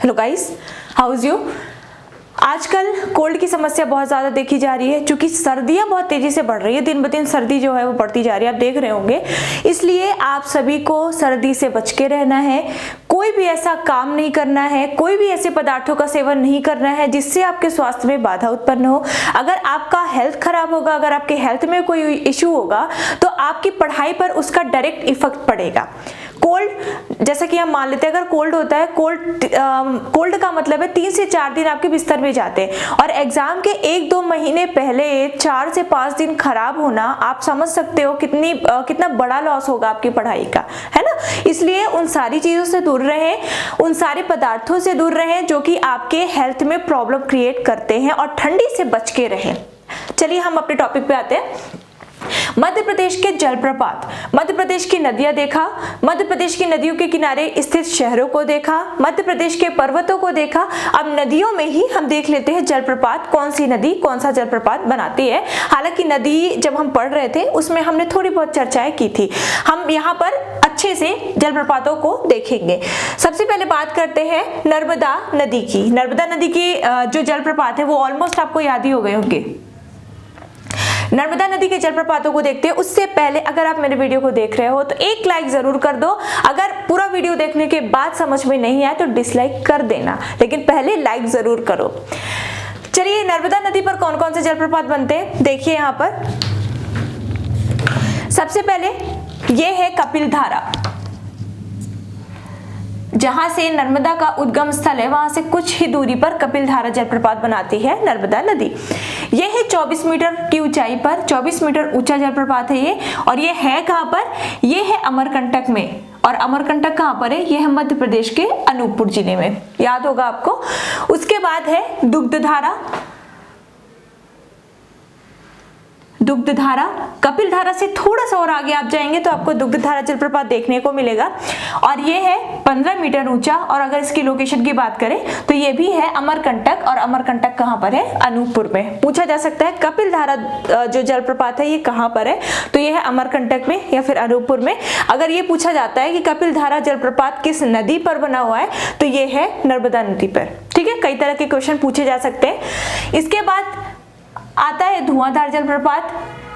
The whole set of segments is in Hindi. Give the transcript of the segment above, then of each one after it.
Hello guys, how is you. आजकल कोल्ड की समस्या बहुत ज़्यादा देखी जा रही है, क्योंकि सर्दियां बहुत तेज़ी से बढ़ रही है। दिन ब दिन सर्दी जो है वो बढ़ती जा रही है, आप देख रहे होंगे। इसलिए आप सभी को सर्दी से बच के रहना है। कोई भी ऐसा काम नहीं करना है, कोई भी ऐसे पदार्थों का सेवन नहीं करना है जिससे आपके स्वास्थ्य में बाधा उत्पन्न हो। अगर आपका हेल्थ खराब होगा, अगर आपके हेल्थ में कोई इश्यू होगा, तो आपकी पढ़ाई पर उसका डायरेक्ट इफेक्ट पड़ेगा। कोल्ड, जैसा कि हम मान लेते हैं, अगर कोल्ड होता है, कोल्ड का मतलब है 3 से 4 दिन आपके बिस्तर में जाते हैं, और एग्जाम के 1-2 महीने पहले 4 से 5 दिन खराब होना, आप समझ सकते हो कितना बड़ा लॉस होगा आपकी पढ़ाई का, है ना। इसलिए उन सारी चीजों से दूर रहें, उन सारे पदार्थों से दूर रहें जो कि आपके हेल्थ में प्रॉब्लम क्रिएट करते हैं, और ठंडी से बच के रहें। चलिए हम अपने टॉपिक पे आते हैं। मध्य प्रदेश के जलप्रपात, मध्य प्रदेश की नदियां देखा, मध्य प्रदेश की नदियों के किनारे स्थित शहरों को देखा, मध्य प्रदेश के पर्वतों को देखा। अब नदियों में ही हम देख लेते हैं जलप्रपात, कौन सी नदी कौन सा जलप्रपात बनाती है। हालांकि नदी जब हम पढ़ रहे थे उसमें हमने थोड़ी बहुत चर्चाएं की थी, हम यहाँ पर अच्छे से जलप्रपातों को देखेंगे। सबसे पहले बात करते हैं नर्मदा नदी की। नर्मदा नदी की जो जलप्रपात है वो ऑलमोस्ट आपको याद ही हो गए होंगे। नर्मदा नदी के जलप्रपातों को देखते हैं। उससे पहले अगर आप मेरे वीडियो को देख रहे हो तो एक लाइक जरूर कर दो। अगर पूरा वीडियो देखने के बाद समझ में नहीं आया तो डिसलाइक कर देना, लेकिन पहले लाइक जरूर करो। चलिए, नर्मदा नदी पर कौन कौन से जलप्रपात बनते हैं देखिए यहाँ पर। सबसे पहले ये है कपिलधारा, जहां से नर्मदा का उद्गम स्थल है, वहां से कुछ ही दूरी पर कपिलधारा जलप्रपात बनाती है नर्मदा नदी। यह है 24 मीटर की ऊंचाई पर, 24 मीटर ऊंचा जलप्रपात है ये। और ये है कहां पर? ये है अमरकंटक में। और अमरकंटक कहां पर है? यह है मध्य प्रदेश के अनूपपुर जिले में, याद होगा आपको। उसके बाद है दुग्धधारा। दुग्धधारा, कपिलधारा से थोड़ा सा और आगे आप जाएंगे तो आपको दुग्धधारा जलप्रपात देखने को मिलेगा, और ये है 15 मीटर ऊंचा। और अगर इसकी लोकेशन की बात करें तो ये भी है अमरकंटक, और अमरकंटक कहां पर है? अनूपपुर में। पूछा जा सकता है कपिलधारा जो जलप्रपात है ये कहां पर है, तो ये है अमरकंटक में या फिर अनूपपुर में। अगर ये पूछा जाता है कि कपिलधारा जलप्रपात किस नदी पर बना हुआ है, तो ये है नर्मदा नदी पर। ठीक है, कई तरह के क्वेश्चन पूछे जा सकते हैं। इसके बाद आता है धुआंधार जलप्रपात।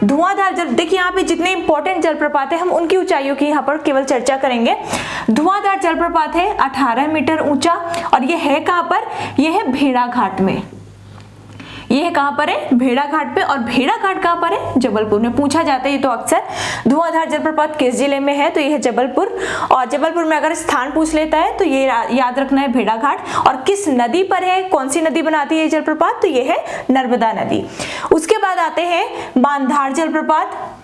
धुआंधार जल, देखिए यहाँ पे जितने इंपॉर्टेंट जलप्रपात है हम उनकी ऊंचाइयों की यहाँ पर केवल चर्चा करेंगे। धुआंधार जलप्रपात है 18 मीटर ऊंचा, और ये है कहाँ पर? ये है भेड़ाघाट में। ये है कहां पर है? भेड़ाघाट पे। और भेड़ाघाट कहां पर है? जबलपुर में। पूछा जाता है ये तो अक्सर, धुआंधार जलप्रपात किस जिले में है, तो ये है जबलपुर। और जबलपुर में अगर स्थान पूछ लेता है तो ये याद रखना है भेड़ाघाट। और किस नदी पर है, कौन सी नदी बनाती है जलप्रपात, तो ये है नर्मदा नदी। उसके बाद आते हैं मानधार जलप्रपात।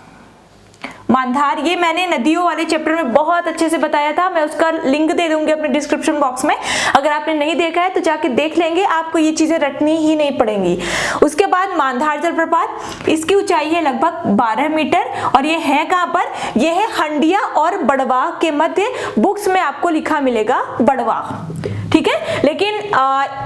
मानधार, ये मैंने नदियों वाले चैप्टर में बहुत अच्छे से बताया था, मैं उसका लिंक दे दूंगी अपने डिस्क्रिप्शन बॉक्स में। अगर आपने नहीं देखा है तो जाके देख लेंगे, आपको ये चीजें रटनी ही नहीं पड़ेंगी। उसके बाद मानधार जलप्रपात, इसकी ऊंचाई है लगभग 12 मीटर, और ये है कहां पर? ये है हंडिया और बड़वाह के मध्य। बुक्स में आपको लिखा मिलेगा बड़वाह, ठीक है। लेकिन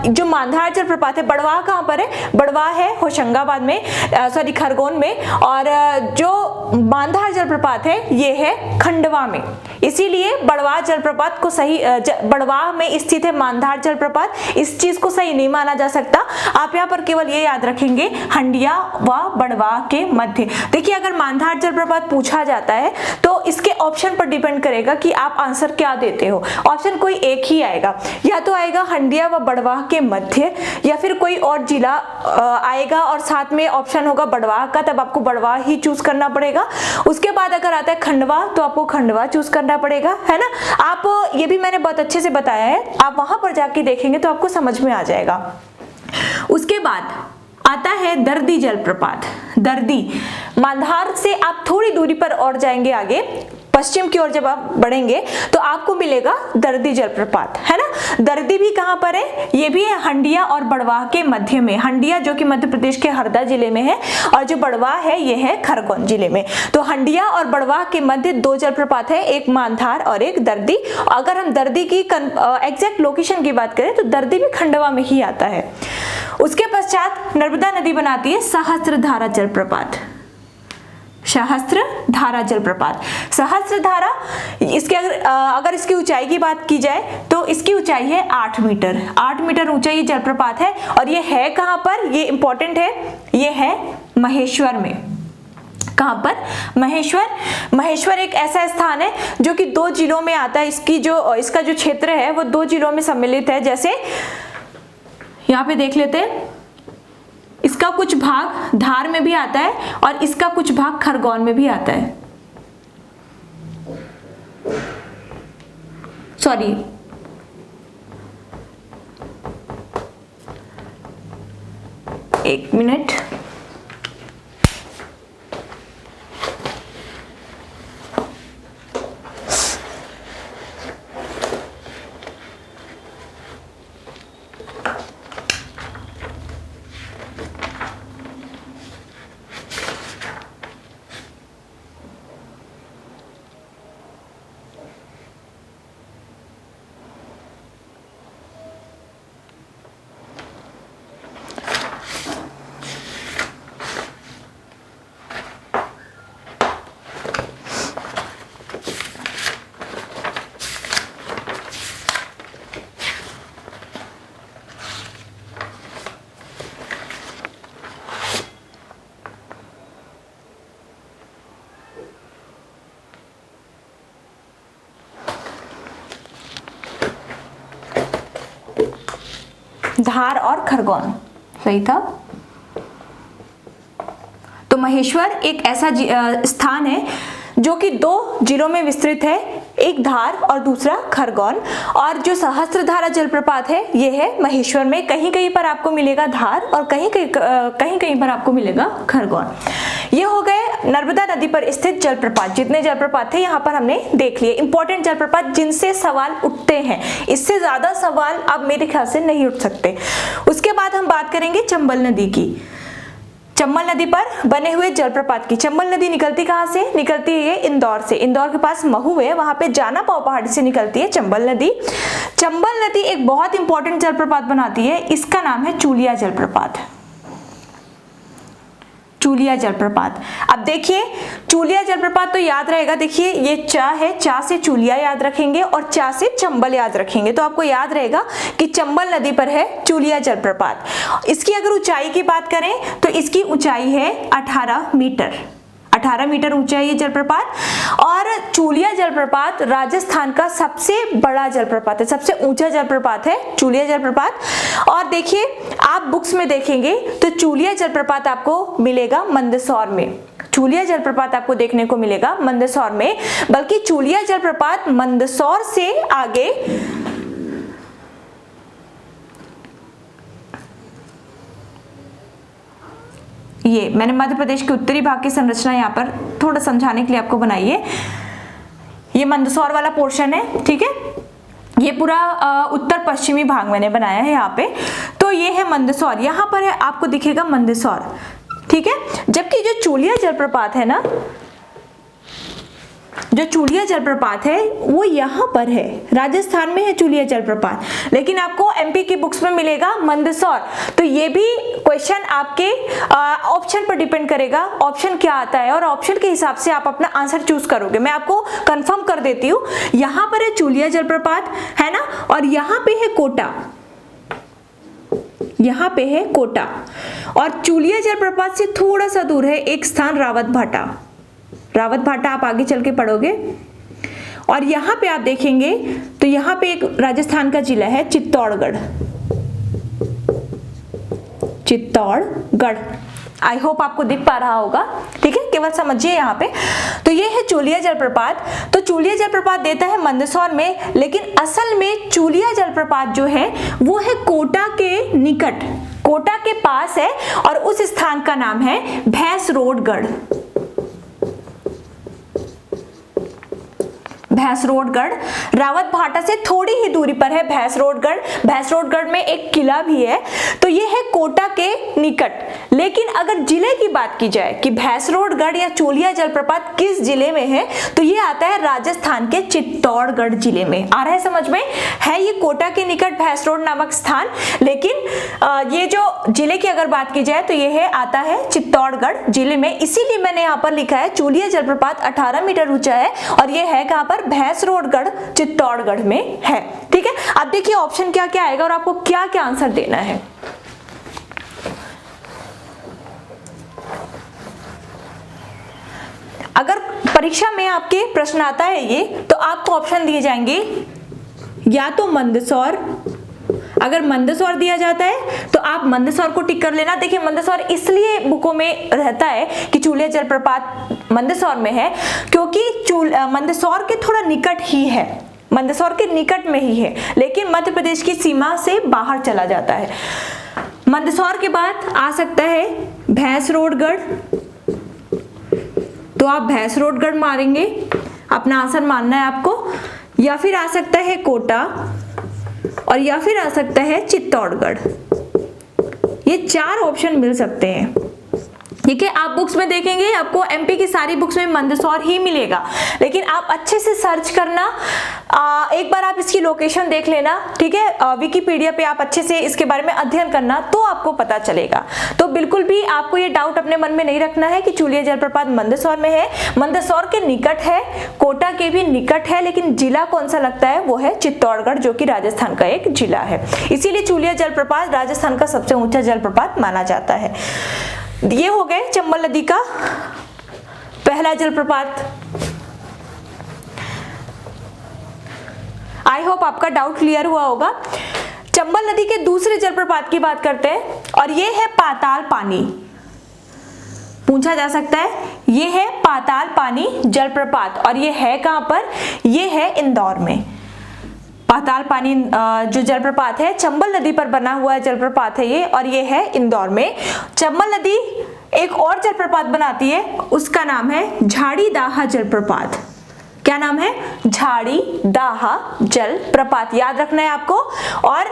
जो मानधार जलप्रपात है, बड़वाह कहां पर है? बड़वाह है होशंगाबाद में, सॉरी खरगोन में। और जो मानधार जलप्रपात है ये है खंडवा में। इसीलिए बड़वाह जलप्रपात को सही, बड़वाह में स्थित है मानधार जलप्रपात, इस चीज को सही नहीं माना जा सकता। आप यहाँ पर केवल ये याद रखेंगे हंडिया व बड़वाह के मध्य। देखिए, अगर मानधार जलप्रपात पूछा जाता है तो इसके ऑप्शन पर डिपेंड करेगा कि आप आंसर क्या देते हो। ऑप्शन कोई एक ही आएगा, या तो आएगा हंडिया व बड़वाह के मध्य, या फिर कोई और जिला आएगा और साथ में ऑप्शन होगा बड़वाह का, तब आपको बड़वाह ही चूज करना पड़ेगा। उसके बाद अगर आता है खंडवा तो आपको खंडवा चूज करना पड़ेगा, है ना। आप, ये भी मैंने बहुत अच्छे से बताया है, आप वहां पर जाके देखेंगे तो आपको समझ में आ जाएगा। उसके बाद आता है दर्दी जलप्रपात। दर्दी, मानधार से आप थोड़ी दूरी पर और जाएंगे आगे, पश्चिम की ओर जब आप बढ़ेंगे तो आपको मिलेगा दर्दी जलप्रपात, है ना। दर्दी भी कहां पर है? ये भी है हंडिया और बड़वाह के मध्य में। हंडिया जो कि मध्य प्रदेश के हरदा जिले में है, और जो बड़वाह है ये है खरगोन जिले में। तो हंडिया और बड़वाह के मध्य 2 जलप्रपात है, एक मानधार और एक दर्दी। अगर हम दर्दी की एग्जैक्ट लोकेशन की बात करें तो दर्दी भी खंडवा में ही आता है। उसके पश्चात नर्मदा नदी बनाती है सहस्त्रधारा जलप्रपात। सहस्त्रधारा जलप्रपात। सहस्त्रधारा, इसके अगर इसकी ऊंचाई की बात की जाए तो इसकी ऊंचाई है 8 मीटर। 8 मीटर ऊंचा ये जलप्रपात है और ये है कहां पर, ये इंपॉर्टेंट है, ये है महेश्वर में। कहां पर, महेश्वर। महेश्वर एक ऐसा स्थान है जो कि 2 जिलों में आता है। इसका जो क्षेत्र है वो 2 जिलों में सम्मिलित है। जैसे यहाँ पे देख लेते हैं, इसका कुछ भाग धार में भी आता है और इसका कुछ भाग खरगोन में भी आता है। सॉरी, एक मिनट, धार और खरगोन, सही था। तो महेश्वर एक ऐसा स्थान है जो कि 2 जिलों में विस्तृत है, एक धार और दूसरा खरगोन। और जो सहस्त्रधारा जलप्रपात है ये है महेश्वर में। कहीं कहीं पर आपको मिलेगा धार और कहीं कहीं पर आपको मिलेगा खरगोन। ये हो गए नर्मदा नदी पर स्थित जलप्रपात। जितने जलप्रपात थे यहाँ पर हमने देख लिए, इंपॉर्टेंट जलप्रपात जिनसे सवाल उठते हैं। इससे ज्यादा सवाल अब मेरे ख्याल से नहीं उठ सकते। उसके बाद हम बात करेंगे चंबल नदी की। चंबल नदी पर बने हुए जलप्रपात की। चंबल नदी निकलती कहां से, निकलती है इंदौर से। इंदौर के पास महू है, वहां पे जाना पाव पहाड़ी से निकलती है चंबल नदी। चंबल नदी एक बहुत इंपॉर्टेंट जलप्रपात बनाती है, इसका नाम है चूलिया जलप्रपात। चूलिया जलप्रपात। अब देखिए चूलिया जलप्रपात तो याद रहेगा, देखिए ये चा है, चा से चूलिया याद रखेंगे और चा से चंबल याद रखेंगे, तो आपको याद रहेगा कि चंबल नदी पर है चूलिया जलप्रपात। इसकी अगर ऊंचाई की बात करें तो इसकी ऊंचाई है 18 मीटर। 18 मीटर ऊंचा है ये जलप्रपात। और चूलिया जलप्रपात राजस्थान का सबसे बड़ा जलप्रपात है, सबसे ऊंचा जलप्रपात है चूलिया जलप्रपात। और देखिए आप बुक्स में देखेंगे तो चूलिया जलप्रपात आपको मिलेगा मंदसौर में। चूलिया जलप्रपात आपको देखने को मिलेगा मंदसौर में, बल्कि चूलिया जलप्रपात मंदसौर से आगे ये मैंने मध्य प्रदेश के उत्तरी भाग की संरचना यहाँ पर थोड़ा समझाने के लिए आपको बनाई है। ये मंदसौर वाला पोर्शन है, ठीक है। ये पूरा उत्तर पश्चिमी भाग मैंने बनाया है यहाँ पे। तो ये है मंदसौर, यहाँ पर है आपको दिखेगा मंदसौर, ठीक है। जबकि जो चूलिया जलप्रपात है ना, जो चूलिया जलप्रपात है वो यहाँ पर है, राजस्थान में है चूलिया जलप्रपात, लेकिन आपको एमपी की बुक्स में मिलेगा मंदसौर। तो ये भी क्वेश्चन आपके ऑप्शन पर डिपेंड करेगा, ऑप्शन क्या आता है और ऑप्शन के हिसाब से आप अपना आंसर चूज करोगे। मैं आपको कंफर्म कर देती हूँ, यहाँ पर है चूलिया जलप्रपात, है ना, और यहाँ पे है कोटा, यहाँ पे है कोटा। और चूलिया जलप्रपात से थोड़ा सा दूर है एक स्थान रावत भाटा। रावत भाटा आप आगे चल के पढ़ोगे। और यहाँ पे आप देखेंगे तो यहाँ पे एक राजस्थान का जिला है चित्तौड़गढ़। चित्तौड़गढ़, आई होप आपको दिख पा रहा होगा, ठीक है, केवल समझिए यहाँ पे। तो ये है चूलिया जलप्रपात। तो चूलिया जलप्रपात देता है मंदसौर में, लेकिन असल में चूलिया जलप्रपात जो है वो है कोटा के निकट, कोटा के पास है, और उस स्थान का नाम है भैंसरोडगढ़। भैंसरोडगढ़। रावत भाटा से थोड़ी ही दूरी पर है भैंसरोडगढ़। भैंसरोडगढ़ में एक किला भी है, तो ये है कोटा के निकट। लेकिन अगर जिले की बात की जाए कि भैंसरोडगढ़ या चोलिया जलप्रपात किस जिले में है, तो ये आता है राजस्थान के चित्तौड़गढ़ जिले में। आ रहा है समझ में? है ये कोटा के निकट भैंसरोड नामक स्थान, लेकिन ये जो जिले की अगर बात की जाए तो ये है आता है चित्तौड़गढ़ जिले में। इसीलिए मैंने यहाँ पर लिखा है चोलिया जलप्रपात 18 मीटर ऊंचा है और ये है कहां पर? भैंसरोडगढ़ चित्तौड़गढ़ में है। ठीक है, अब देखिए ऑप्शन क्या क्या आएगा और आपको क्या क्या आंसर देना है। अगर परीक्षा में आपके प्रश्न आता है ये, तो आपको ऑप्शन दिए जाएंगे या तो मंदसौर, अगर मंदसौर दिया जाता है तो आप मंदसौर को टिक कर लेना। देखिए मंदसौर इसलिए बुकों में रहता है कि चोलिया जलप्रपात मंदसौर में है, क्योंकि मंदसौर के थोड़ा निकट ही है, मंदसौर के निकट में ही है, लेकिन मध्य प्रदेश की सीमा से बाहर चला जाता है। मंदसौर के बाद आ सकता है भैंसरोडगढ़, तो आप भैंसरोडगढ़ मारेंगे, अपना आंसर मानना है आपको, या फिर आ सकता है कोटा, और या फिर आ सकता है चित्तौड़गढ़। ये 4 ऑप्शन मिल सकते हैं। ठीक है, आप बुक्स में देखेंगे आपको एमपी की सारी बुक्स में मंदसौर ही मिलेगा, लेकिन आप अच्छे से सर्च करना, एक बार आप इसकी लोकेशन देख लेना। ठीक है, विकिपीडिया पे आप अच्छे से इसके बारे में अध्ययन करना, तो आपको पता चलेगा। तो बिल्कुल भी आपको ये डाउट अपने मन में नहीं रखना है कि चोलिया जलप्रपात मंदसौर में है। मंदसौर के निकट है, कोटा के भी निकट है, लेकिन जिला कौन सा लगता है? वो है चित्तौड़गढ़, जो कि राजस्थान का एक जिला है। इसीलिए चोलिया जलप्रपात राजस्थान का सबसे ऊंचा जलप्रपात माना जाता है। ये हो गए चंबल नदी का पहला जलप्रपात। आई होप आपका डाउट क्लियर हुआ होगा। चंबल नदी के दूसरे जलप्रपात की बात करते हैं, और ये है पाताल पानी। पूछा जा सकता है, ये है पाताल पानी जलप्रपात, और ये है कहां पर? ये है इंदौर में। पाताल पानी जो जलप्रपात है चंबल नदी पर बना हुआ जलप्रपात है ये, और ये है इंदौर में। चंबल नदी एक और जलप्रपात बनाती है, उसका नाम है झाड़ी दाहा जलप्रपात। क्या नाम है? झाड़ी दाहा जलप्रपात, याद रखना है आपको। और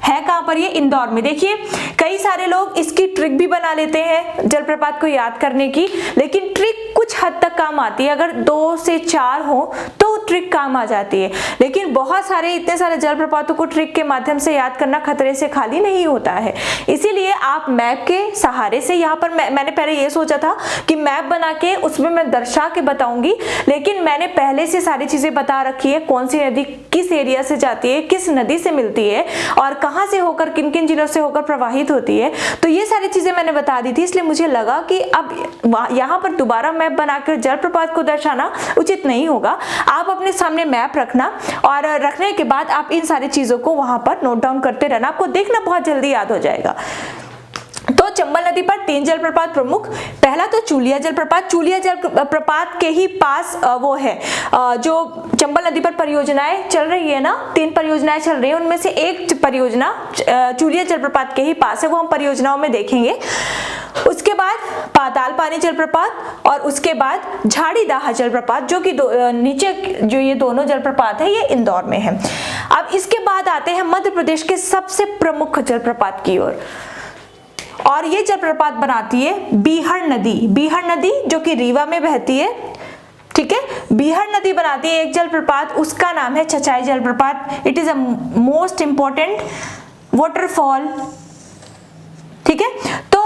है कहां पर? ये इंदौर में। देखिए कई सारे लोग इसकी ट्रिक भी बना लेते हैं जलप्रपात को याद करने की, लेकिन ट्रिक कुछ हद तक काम आती है। अगर 2 से 4 हो तो ट्रिक काम आ जाती है, लेकिन बहुत सारे इतने सारे जलप्रपातों को ट्रिक के माध्यम से याद करना खतरे से खाली नहीं होता है। इसीलिए आप मैप के सहारे से, यहाँ पर मैंने पहले ये सोचा था कि मैप बना के उसमें मैं दर्शा के बताऊंगी, लेकिन मैंने पहले से सारी चीजें बता रखी है, कौन सी नदी किस एरिया से जाती है, किस नदी से मिलती है, और कहां से होकर किन किन जिलों से होकर प्रवाहित होती है। तो ये सारी चीजें मैंने बता दी थी, इसलिए मुझे लगा कि अब यहाँ पर दोबारा मैप बनाकर जलप्रपात को दर्शाना उचित नहीं होगा। आप अपने सामने मैप रखना, और रखने के बाद आप इन सारी चीजों को वहां पर नोट डाउन करते रहना, आपको देखना बहुत जल्दी याद हो जाएगा। तो चंबल नदी पर 3 जलप्रपात प्रमुख। पहला तो चोलिया जलप्रपात। चोलिया जलप्रपात के ही पास वो है, जो चंबल नदी पर परियोजनाएं चल रही है ना, 3 परियोजनाएं चल रही है, उनमें से एक परियोजना चोलिया जलप्रपात के ही पास है, वो हम परियोजनाओं में देखेंगे। उसके बाद पाताल पानी जलप्रपात, और उसके बाद झाड़ी दाहा जलप्रपात, जो कि नीचे जो ये दोनों जलप्रपात है ये इंदौर में है। अब इसके बाद आते हैं मध्य प्रदेश के सबसे प्रमुख जलप्रपात की ओर, और ये जलप्रपात बनाती है बीहड़ नदी। बीहड़ नदी जो कि रीवा में बहती है। ठीक है, बीहड़ नदी बनाती है एक जलप्रपात, उसका नाम है चचाई जलप्रपात। It is a most important waterfall. ठीक है, तो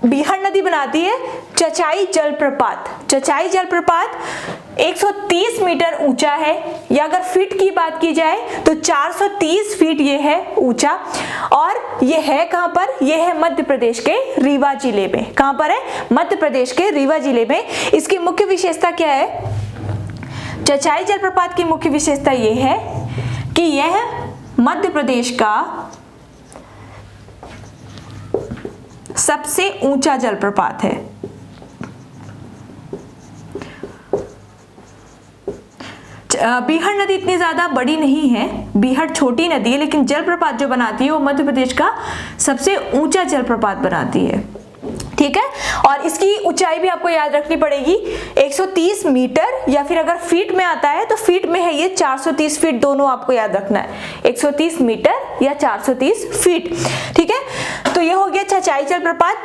बीहड़ नदी बनाती है चचाई जलप्रपात। चचाई जलप्रपात 130 मीटर ऊंचा है, या अगर फीट की बात की जाए तो 430 फीट ये है ऊंचा, और ये है कहां पर? ये है मध्य प्रदेश के रीवा जिले में। कहां पर है? मध्य प्रदेश के रीवा जिले में। इसकी मुख्य विशेषता क्या है? चचाई जलप्रपात की मुख्य विशेषता ये है कि यह मध्य प्रदेश का सबसे ऊंचा जलप्रपात है। बीहड़ नदी इतनी ज्यादा बड़ी नहीं है, बीहड़ छोटी नदी है, लेकिन जलप्रपात जो बनाती है वो मध्य प्रदेश का सबसे ऊंचा जलप्रपात बनाती है। ठीक है। और इसकी ऊंचाई भी आपको याद रखनी पड़ेगी 130 मीटर, या फिर अगर फीट में आता है तो फीट में है ये 430 फीट, दोनों आपको याद रखना है, 130 मीटर या 430 फीट, ठीक है। तो ये हो गया चचाई जलप्रपात।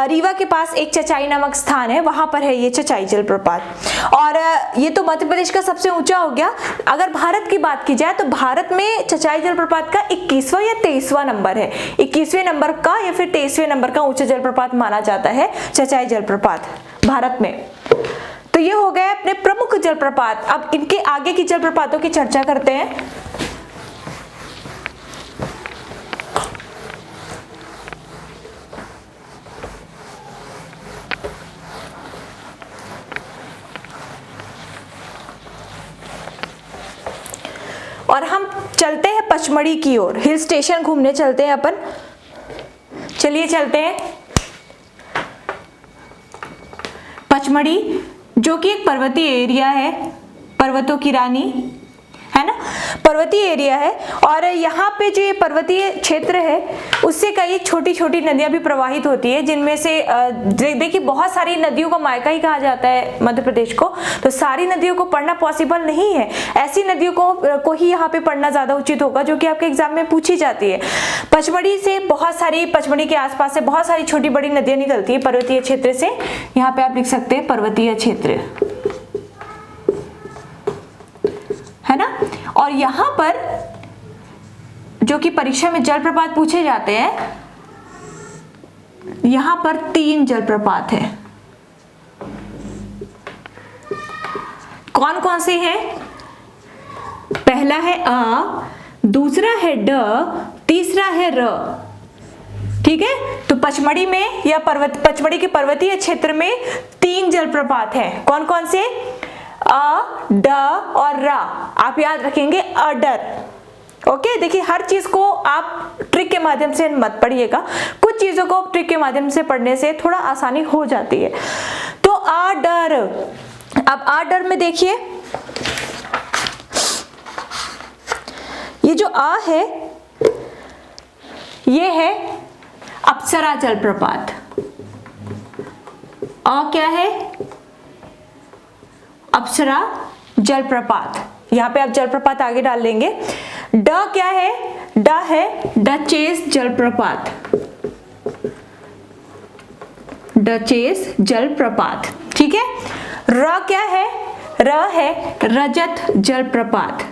रीवा के पास एक चचाई नामक स्थान है, वहां पर है ये चचाई जलप्रपात। और ये तो मध्य प्रदेश का सबसे ऊंचा हो गया। अगर भारत की बात की जाए तो भारत में चचाई जलप्रपात का 21वां या 23वां नंबर है, 21वें नंबर का या फिर 23वें नंबर का ऊंचा जलप्रपात माना जाता है चचाई जलप्रपात भारत में। तो ये हो गए अपने प्रमुख जलप्रपात। अब इनके आगे की जलप्रपातों की चर्चा करते हैं। और हम चलते हैं पचमढ़ी की ओर, हिल स्टेशन घूमने चलते हैं अपन। चलिए चलते हैं। पचमढ़ी जो कि एक पर्वतीय एरिया है, पर्वतों की रानी है ना, पर्वतीय एरिया है। और यहाँ पे जो ये पर्वतीय क्षेत्र है उससे कई छोटी छोटी नदियां भी प्रवाहित होती है, जिनमें से देखिए बहुत सारी नदियों को मायका ही कहा जाता है मध्य प्रदेश को, तो सारी नदियों को पढ़ना पॉसिबल नहीं है। ऐसी नदियों को ही यहाँ पे पढ़ना ज्यादा उचित होगा जो कि आपके एग्जाम में पूछी जाती है। पचमढ़ी से बहुत सारी, पचमढ़ी के आसपास से बहुत सारी छोटी बड़ी नदियां निकलती है पर्वतीय क्षेत्र से। यहाँ पे आप लिख सकते हैं पर्वतीय क्षेत्र, है ना। और यहाँ पर जो कि परीक्षा में जलप्रपात पूछे जाते हैं, यहाँ पर 3 जलप्रपात है। कौन कौन से हैं? पहला है अ, दूसरा है ड, तीसरा है र, ठीक है। तो पचमढ़ी में या पचमढ़ी के पर्वतीय क्षेत्र में 3 जलप्रपात हैं। कौन कौन से? अ, ड और रा। आप याद रखेंगे अडर। ओके, देखिए हर चीज को आप ट्रिक के माध्यम से मत पढ़िएगा, कुछ चीजों को ट्रिक के माध्यम से पढ़ने से थोड़ा आसानी हो जाती है। तो अडर, अब अडर में देखिए ये जो आ है ये है अप्सरा जलप्रपात। अ क्या है? अप्सरा जलप्रपात। यहाँ पे आप जलप्रपात आगे डाल लेंगे। ड क्या है? ड है डचेस जलप्रपात, डचेस जलप्रपात, ठीक है। र क्या है? र है रजत जलप्रपात,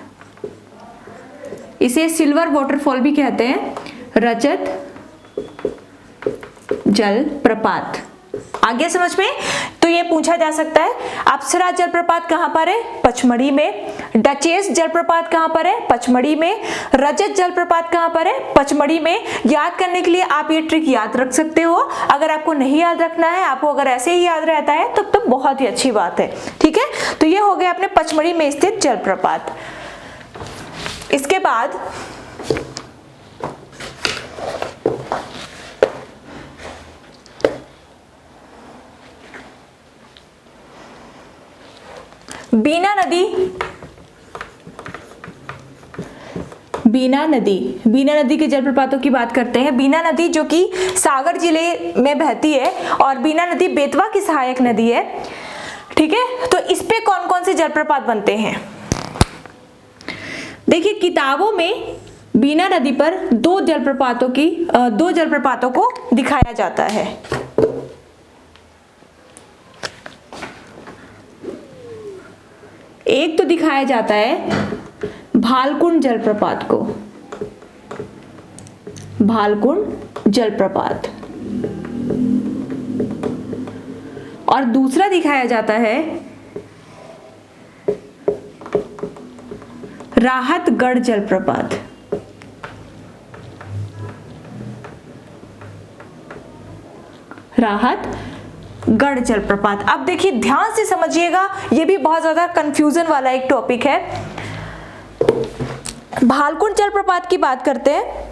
इसे सिल्वर वाटरफॉल भी कहते हैं, रजत जलप्रपात। आगे समझ में? तो ये पूछा जा सकता है अप्सरा जलप्रपात कहां पर है? पचमढ़ी में। डचेस जलप्रपात कहां पर है? पचमढ़ी में। रजत जलप्रपात कहां पर है? पचमढ़ी में। याद करने के लिए आप ये ट्रिक याद रख सकते हो। अगर आपको नहीं याद रखना है, आपको अगर ऐसे ही याद रहता है तब तो बहुत ही अच्छी बात है, ठीक है। तो ये हो गया अपने पचमढ़ी में स्थित जलप्रपात। इसके बाद बीना नदी, बीना नदी, बीना नदी के जलप्रपातों की बात करते हैं। बीना नदी जो कि सागर जिले में बहती है और बीना नदी बेतवा की सहायक नदी है, ठीक है। तो इस पे कौन कौन से जलप्रपात बनते हैं? देखिए किताबों में बीना नदी पर 2 जलप्रपातों को दिखाया जाता है। एक तो दिखाया जाता है भालकुंड जलप्रपात को, भालकुंड जलप्रपात, और दूसरा दिखाया जाता है राहतगढ़ जलप्रपात। राहतगढ़ जलप्रपात। अब देखिए ध्यान से समझिएगा, ये भी बहुत ज्यादा कंफ्यूजन वाला एक टॉपिक है। भालकुंड जलप्रपात की बात करते हैं।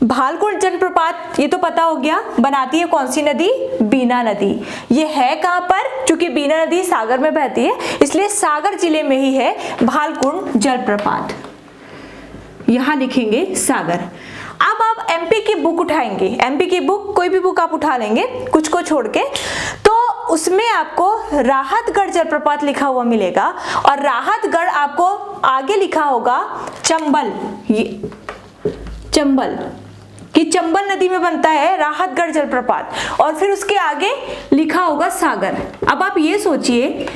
भालकुंड जलप्रपात ये तो पता हो गया, बनाती है कौन सी नदी? बीना नदी। ये है कहां पर? चूंकि बीना नदी सागर में बहती है इसलिए सागर जिले में ही है भालकुंड जलप्रपात, यहां लिखेंगे सागर। अब आप एमपी की बुक उठाएंगे, एमपी की बुक, कोई भी बुक आप उठा लेंगे कुछ को छोड़ के, तो उसमें आपको राहतगढ़ जलप्रपात लिखा हुआ मिलेगा और राहतगढ़ आपको आगे लिखा होगा चंबल, ये चंबल कि चंबल नदी में बनता है राहतगढ़ जलप्रपात, और फिर उसके आगे लिखा होगा सागर। अब आप ये सोचिए,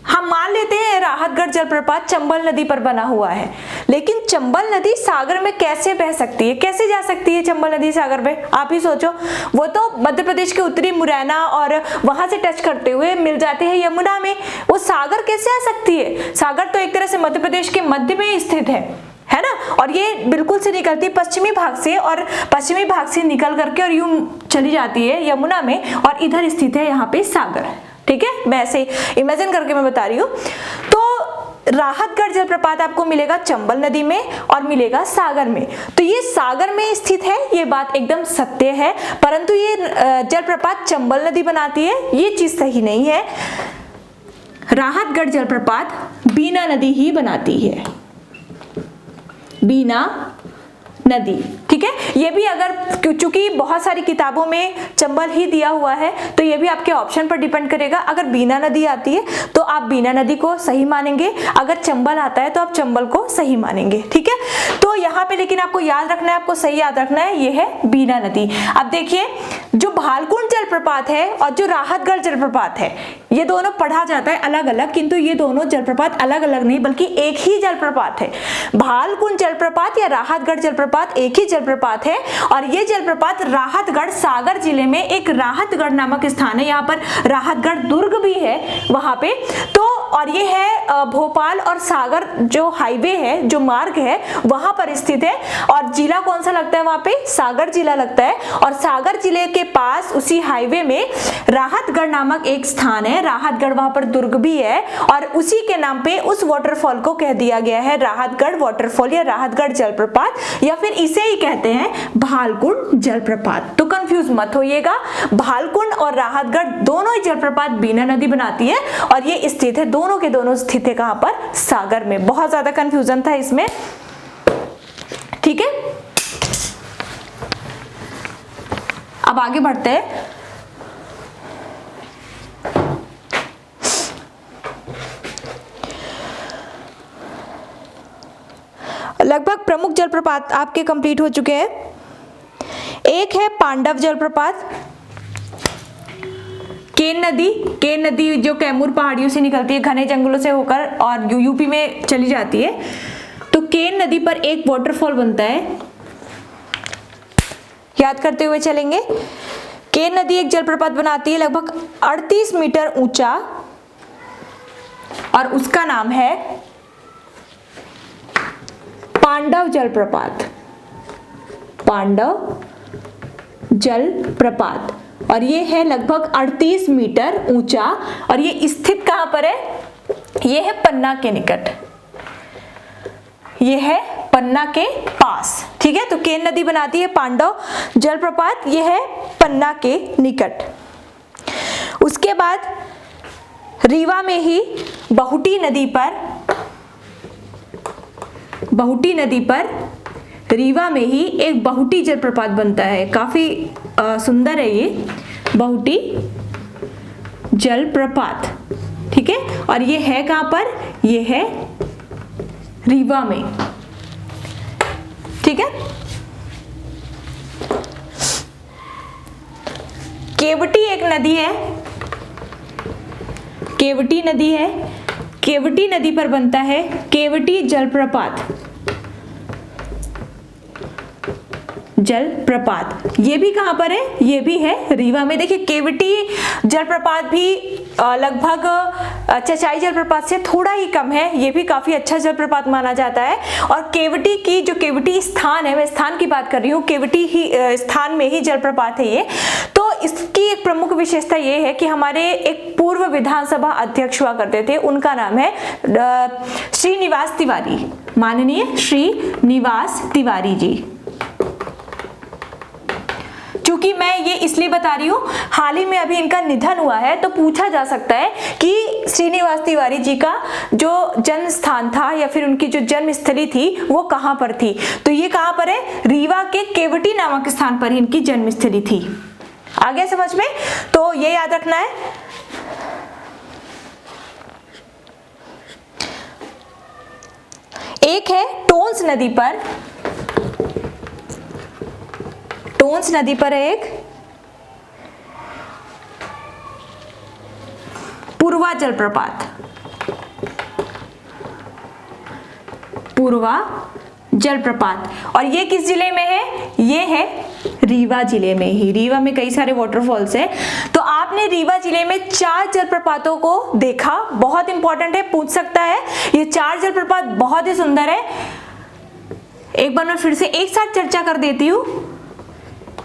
हम मान लेते हैं राहतगढ़ जलप्रपात चंबल नदी पर बना हुआ है, लेकिन चंबल नदी सागर में कैसे बह सकती है, कैसे जा सकती है चंबल नदी सागर में? आप ही सोचो, वो तो मध्य प्रदेश के उत्तरी मुरैना और वहां से टच करते हुए मिल जाते हैं यमुना में, वो सागर कैसे आ सकती है? सागर तो एक तरह से मध्य प्रदेश के मध्य में स्थित है ना, और ये बिल्कुल से निकलती है पश्चिमी भाग से, और पश्चिमी भाग से निकल करके और यूं चली जाती है यमुना में, और इधर स्थित है यहाँ पे सागर। ठीक है, मैं ऐसे इमेजिन करके मैं बता रही हूँ। तो राहतगढ़ जलप्रपात आपको मिलेगा चंबल नदी में और मिलेगा सागर में। तो ये सागर में स्थित है, ये बात एकदम सत्य है, परंतु ये जलप्रपात चंबल नदी बनाती है, ये चीज सही नहीं है। राहतगढ़ जलप्रपात बीना नदी ही बनाती है, बीना नदी। ठीक है, ये भी अगर, चूंकि बहुत सारी किताबों में चंबल ही दिया हुआ है, तो ये भी आपके ऑप्शन पर डिपेंड करेगा। अगर बीना नदी आती है तो आप बीना नदी को सही मानेंगे, अगर चंबल आता है तो आप चंबल को सही मानेंगे। ठीक है, तो यहाँ पे लेकिन आपको याद रखना है, आपको सही याद रखना है, ये है बीना नदी। अब देखिए, जो भालकुंड जलप्रपात है और जो राहतगढ़ जलप्रपात है, ये दोनों पढ़ा जाता है अलग अलग, किंतु ये दोनों जलप्रपात अलग अलग नहीं बल्कि एक ही जलप्रपात है। भालकुंड जलप्रपात या राहतगढ़ जलप्रपात एक ही जलप्रपात है, और ये जलप्रपात राहतगढ़ सागर जिले में एक राहतगढ़ नामक स्थान है, यहाँ पर राहतगढ़ दुर्ग भी है वहां पे। तो और ये है भोपाल और सागर जो हाईवे है, जो मार्ग है, वहां पर स्थित है, और जिला कौन सा लगता है वहां पे? सागर जिला लगता है। और सागर जिले के पास उसी हाईवे में राहतगढ़ नामक एक स्थान है, राहतगढ़, वहां पर दुर्ग भी है, और उसी के नाम पे उस वाटरफॉल को कह दिया गया है राहतगढ़ वाटरफॉल या राहतगढ़ जलप्रपात, या फिर इसे ही कहते हैं भालकुंड जलप्रपात। तो कंफ्यूज मत होइएगा, भालकुंड और राहतगढ़ दोनों ही जलप्रपात बीना नदी बनाती है, और ये स्थित है, दोनों के दोनों स्थित है कहां पर? सागर में। बहुत ज्यादा कंफ्यूजन था इसमें। ठीक है, अब आगे बढ़ते हैं। लगभग प्रमुख जलप्रपात आपके कंप्लीट हो चुके हैं। एक है पांडव जलप्रपात, केन नदी जो कैमूर पहाड़ियों से निकलती है, घने जंगलों से होकर और यूपी में चली जाती है। तो केन नदी पर एक वाटरफॉल बनता है, याद करते हुए चलेंगे। केन नदी एक जलप्रपात बनाती है लगभग 38 मीटर ऊंचा, और उसका नाम है पांडव जलप्रपात, पांडव जलप्रपात, और ये है लगभग 38 मीटर ऊंचा, और ये स्थित कहां पर है? ये है पन्ना के निकट, ये है पन्ना के पास। ठीक है, तो केन नदी बनाती है पांडव जलप्रपात, ये है पन्ना के निकट। उसके बाद रीवा में ही बहुटी नदी पर रीवा में ही एक बहुटी जलप्रपात बनता है, काफी सुंदर है ये बहुटी जलप्रपात। ठीक है, और ये है कहां पर? ये है रीवा में। ठीक है, केवटी एक नदी है, केवटी नदी है, केवटी नदी पर बनता है केवटी जलप्रपात, जलप्रपात। ये भी कहां पर है? ये भी है रीवा में। देखिए, केवटी जलप्रपात भी लगभग चचाई जलप्रपात से थोड़ा ही कम है, ये भी काफी अच्छा जलप्रपात माना जाता है। और केवटी की जो केवटी स्थान है, मैं स्थान की बात कर रही हूँ, केवटी ही स्थान में ही जलप्रपात है ये। तो इसकी एक प्रमुख विशेषता ये है कि हमारे एक पूर्व विधानसभा अध्यक्ष हुआ करते थे, उनका नाम है श्रीनिवास तिवारी, माननीय श्रीनिवास तिवारी जी। चूंकि मैं ये इसलिए बता रही हूँ, हाल ही में अभी इनका निधन हुआ है, तो पूछा जा सकता है कि श्रीनिवास तिवारी जी का जो जन्म स्थान था या फिर उनकी जो जन्म स्थली थी वो कहाँ पर थी। तो ये कहाँ पर है, रीवा के केवटी नामक स्थान पर इनकी जन्म स्थली थी। आ गया समझ में, तो ये याद रखना है। एक है टोंस नदी पर, टोंस नदी पर एक पूर्वा जलप्रपात, पूर्वा जलप्रपात, और ये किस जिले में है, ये है रीवा जिले में ही। रीवा में कई सारे वाटरफॉल्स हैं। तो आपने रीवा जिले में 4 जलप्रपातों को देखा, बहुत इंपॉर्टेंट है, पूछ सकता है। ये 4 जलप्रपात बहुत ही सुंदर है। एक बार मैं फिर से एक साथ चर्चा कर देती हूँ।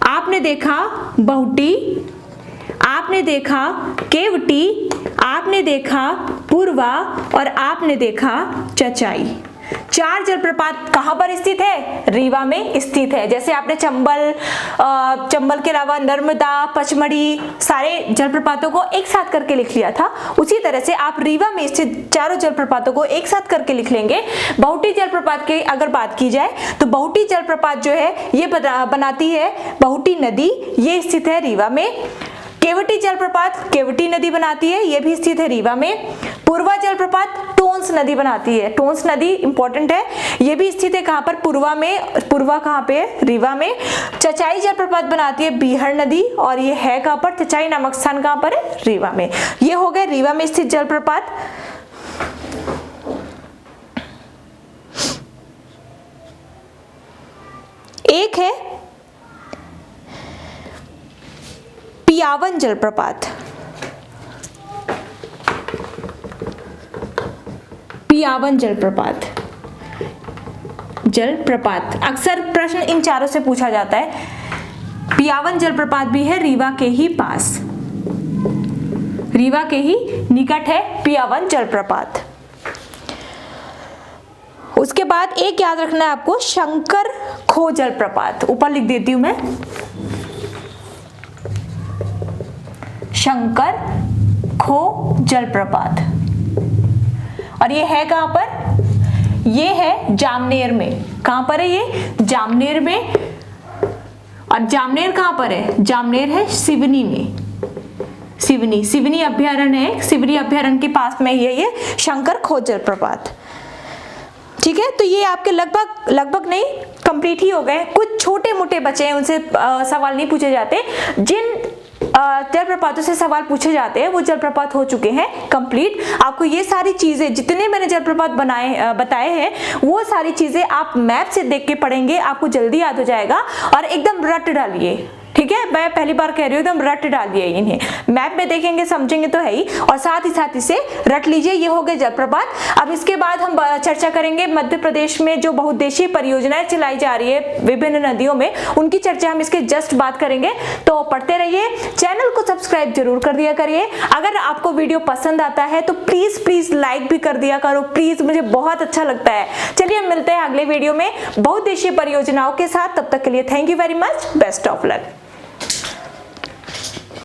आपने देखा बहुटी, आपने देखा केवटी, आपने देखा पूर्वा और आपने देखा चचाई। 4 जलप्रपात कहां पर स्थित है, रीवा में स्थित है। जैसे आपने चंबल के अलावा नर्मदा, पचमढ़ी, सारे जलप्रपातों को एक साथ करके लिख लिया था, उसी तरह से आप रीवा में स्थित चारों जलप्रपातों को एक साथ करके लिख लेंगे। बहुटी जलप्रपात की अगर बात की जाए तो बहुटी जलप्रपात जो है ये बनाती है बहुटी नदी, ये स्थित है रीवा में। केवटी जलप्रपात केवटी नदी बनाती है, यह भी स्थित है रीवा में। पूर्वा जलप्रपात टोंस नदी बनाती है, टोंस नदी इंपॉर्टेंट है, यह भी स्थित है कहां पर, पूर्वा में। पूर्वा कहां पे है, रीवा में। चचाई जलप्रपात बनाती है बीहड़ नदी, और ये है कहां पर, चचाई नामक स्थान कहां पर है, रीवा में। ये हो गए रीवा में स्थित जलप्रपात। एक है पियावन जलप्रपात, पियावन जलप्रपात, जलप्रपात अक्सर प्रश्न इन चारों से पूछा जाता है। पियावन जलप्रपात भी है रीवा के ही पास, रीवा के ही निकट है पियावन जलप्रपात। उसके बाद एक याद रखना है आपको, शंकर खो जलप्रपात, ऊपर लिख देती हूं मैं, शंकर खो जलप्रपात, और ये है कहां पर, ये है जामनेर में। कहां पर है ये, जामनेर में। और जामनेर कहां पर है, जामनेर है सिवनी में, सिवनी, सिवनी अभ्यारण्य है, सिवनी अभ्यारण्य के पास में ही है ये शंकर खो जलप्रपात। ठीक है, तो ये आपके लगभग नहीं, कंप्लीट ही हो गए। कुछ छोटे मोटे बचे हैं, उनसे सवाल नहीं पूछे जाते। जिन जलप्रपातों से सवाल पूछे जाते हैं वो जलप्रपात हो चुके हैं कंप्लीट। आपको ये सारी चीजें, जितने मैंने जलप्रपात बताए हैं, वो सारी चीजें आप मैप से देख के पढ़ेंगे, आपको जल्दी याद हो जाएगा। और एकदम रट डालिए, ठीक है, मैं पहली बार कह रही हूँ, एकदम रट डालिए इन्हें, मैप में देखेंगे समझेंगे तो है ही, और साथ ही साथ इसे रट लीजिए। ये हो गए जलप्रपात। अब इसके बाद हम चर्चा करेंगे मध्य प्रदेश में जो बहुउद्देशीय परियोजनाएं चलाई जा रही है विभिन्न नदियों में, उनकी चर्चा हम इसके जस्ट बात करेंगे। तो पढ़ते रहिए, चैनल को सब्सक्राइब जरूर कर दिया करिए। अगर आपको वीडियो पसंद आता है तो प्लीज लाइक भी कर दिया करो, प्लीज, मुझे बहुत अच्छा लगता है। चलिए मिलते हैं अगले वीडियो में बहुउद्देशीय परियोजनाओं के साथ, तब तक के लिए thank you very much, best of luck.